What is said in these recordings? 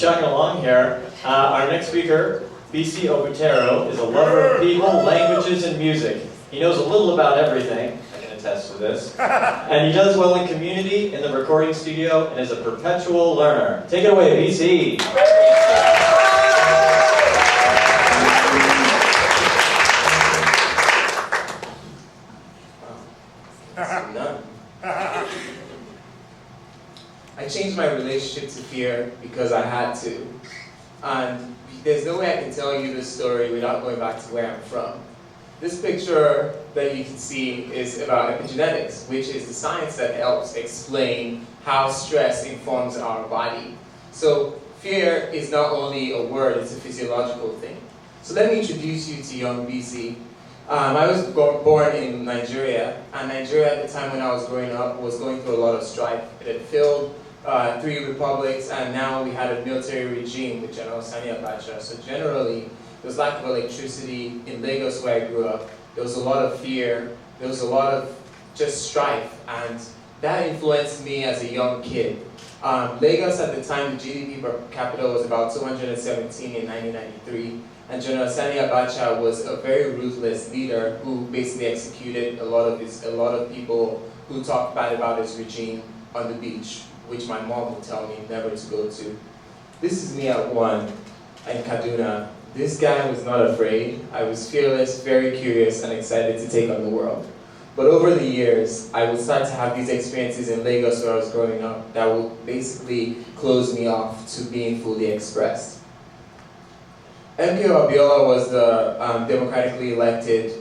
chugging along here. Our next speaker, Bisi Obateru, is a lover of people, languages, and music. He knows a little about everything, I can attest to this. And he does well in community, in the recording studio, and is a perpetual learner. Take it away, Bisi. I changed my relationship to fear because I had to. And there's no way I can tell you this story without going back to where I'm from. This picture that you can see is about epigenetics, which is the science that helps explain how stress informs our body. So fear is not only a word, it's a physiological thing. So let me introduce you to young Bisi. I was born in Nigeria, and Nigeria at the time when I was growing up was going through a lot of strife. It had failed 3 republics, and now we had a military regime with General Sani Abacha. So generally, there was lack of electricity. In Lagos, where I grew up, there was a lot of fear, there was a lot of just strife, and that influenced me as a young kid. Lagos at the time, the GDP per capita was about 217 in 1993. And General Sani Abacha was a very ruthless leader who basically executed a lot of people who talked bad about his regime on the beach, which my mom would tell me never to go to. This is me at 1 in Kaduna. This guy was not afraid. I was fearless, very curious, and excited to take on the world. But over the years, I would start to have these experiences in Lagos where I was growing up that would basically close me off to being fully expressed. MK Abiola was the democratically elected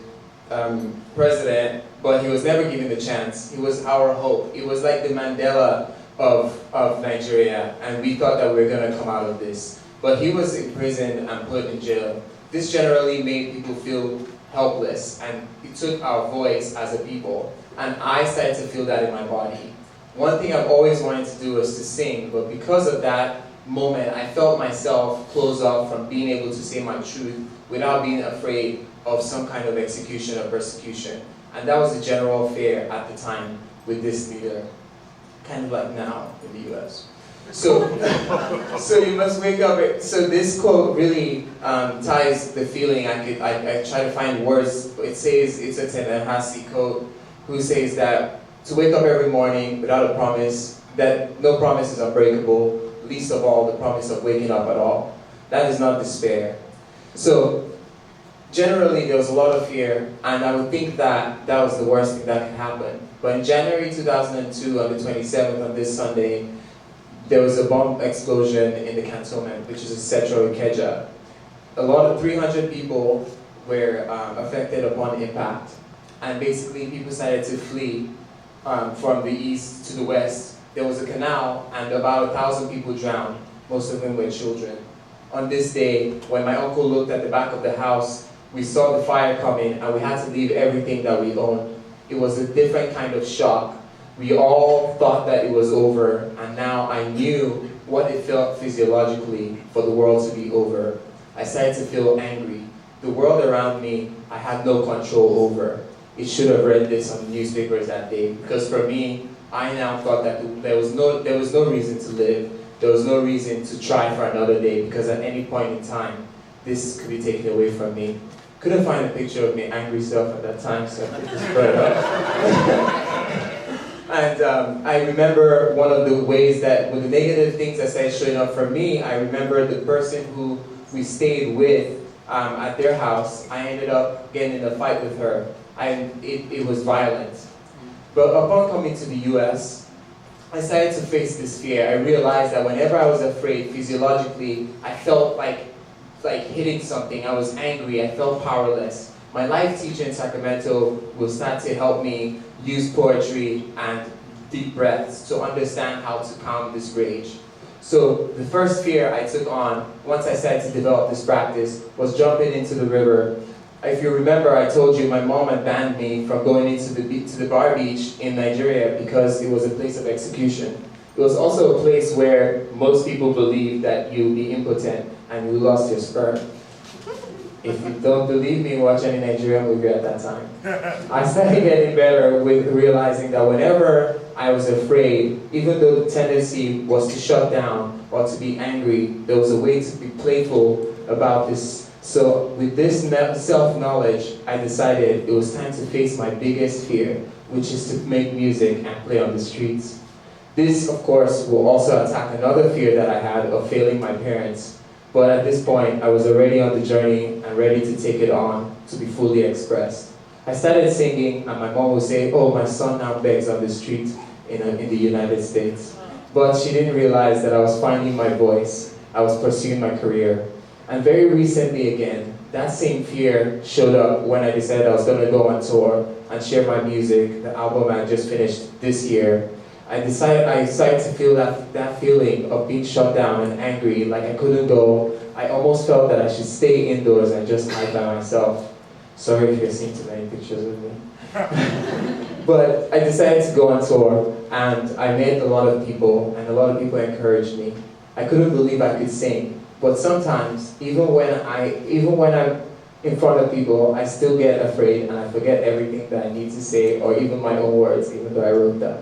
president, but he was never given the chance. He was our hope. It was like the Mandela of Nigeria, and we thought that we were going to come out of this. But he was imprisoned and put in jail. This generally made people feel helpless, and it took our voice as a people. And I started to feel that in my body. One thing I've always wanted to do was to sing, but because of that moment, I felt myself close off from being able to say my truth without being afraid of some kind of execution or persecution. And that was the general fear at the time with this leader, kind of like now in the US. So you must wake up. So this quote really ties the feeling. I try to find words. It says, it's a Tanahasi quote, who says that to wake up every morning without a promise, that no promise is unbreakable, least of all the promise of waking up at all. That is not despair. So generally there was a lot of fear, and I would think that that was the worst thing that could happen. But in January 2002, on the 27th, on this Sunday, there was a bomb explosion in the cantonment, which is a Setro Ikeja. A lot of 300 people were affected upon impact, and basically people started to flee from the east to the west. There was a canal, and about 1,000 people drowned. Most of them were children. On this day, when my uncle looked at the back of the house, we saw the fire coming, and we had to leave everything that we owned. It was a different kind of shock. We all thought that it was over, and now I knew what it felt physiologically for the world to be over. I started to feel angry. The world around me, I had no control over. It should have read this on the newspapers that day, because for me, I now thought that there was no reason to live. There was no reason to try for another day, because at any point in time, this could be taken away from me. Couldn't find a picture of my angry self at that time, so I just brought it up. And I remember one of the ways that, with the negative things that started showing up for me, I remember the person who we stayed with at their house. I ended up getting in a fight with her, and it was violent. But upon coming to the US, I started to face this fear. I realized that whenever I was afraid, physiologically, I felt like hitting something. I was angry, I felt powerless. My life teacher in Sacramento will start to help me use poetry and deep breaths to understand how to calm this rage. So the first fear I took on, once I started to develop this practice, was jumping into the river. If you remember, I told you my mom had banned me from going into the bar beach in Nigeria because it was a place of execution. It was also a place where most people believe that you'll be impotent and you lost your sperm. If you don't believe me, watch any Nigerian movie at that time. I started getting better with realizing that whenever I was afraid, even though the tendency was to shut down or to be angry, there was a way to be playful about this. So with this self-knowledge, I decided it was time to face my biggest fear, which is to make music and play on the streets. This, of course, will also attack another fear that I had of failing my parents. But at this point, I was already on the journey and ready to take it on to be fully expressed. I started singing, and my mom would say, "Oh, my son now begs on the street in the United States." But she didn't realize that I was finding my voice. I was pursuing my career. And very recently again, that same fear showed up when I decided I was going to go on tour and share my music, the album I just finished this year. I started to feel that feeling of being shut down and angry, like I couldn't go. I almost felt that I should stay indoors and just hide by myself. Sorry if you're seeing too many pictures of me. But I decided to go on tour, and I met a lot of people, and a lot of people encouraged me. I couldn't believe I could sing, but sometimes, even when I'm in front of people, I still get afraid, and I forget everything that I need to say, or even my own words, even though I wrote them.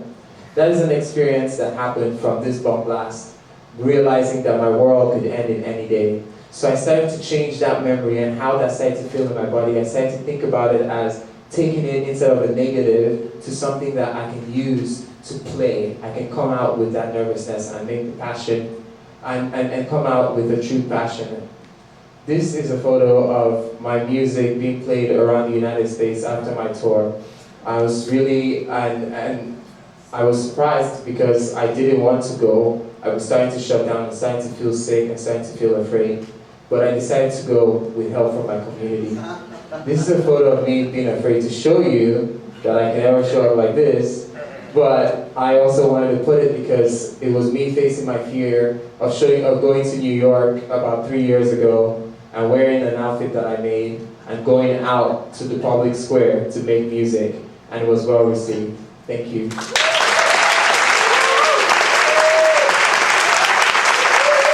That is an experience that happened from this bomb blast, realizing that my world could end in any day. So I started to change that memory and how that started to feel in my body. I started to think about it as taking it instead of a negative to something that I can use to play. I can come out with that nervousness and make the passion and come out with a true passion. This is a photo of my music being played around the United States after my tour. I was really, and I was surprised because I didn't want to go. I was starting to shut down, and starting to feel sick, and starting to feel afraid. But I decided to go with help from my community. This is a photo of me being afraid to show you that I can never show up like this. But I also wanted to put it because it was me facing my fear of going to New York about 3 years ago and wearing an outfit that I made and going out to the public square to make music, and it was well received. Thank you.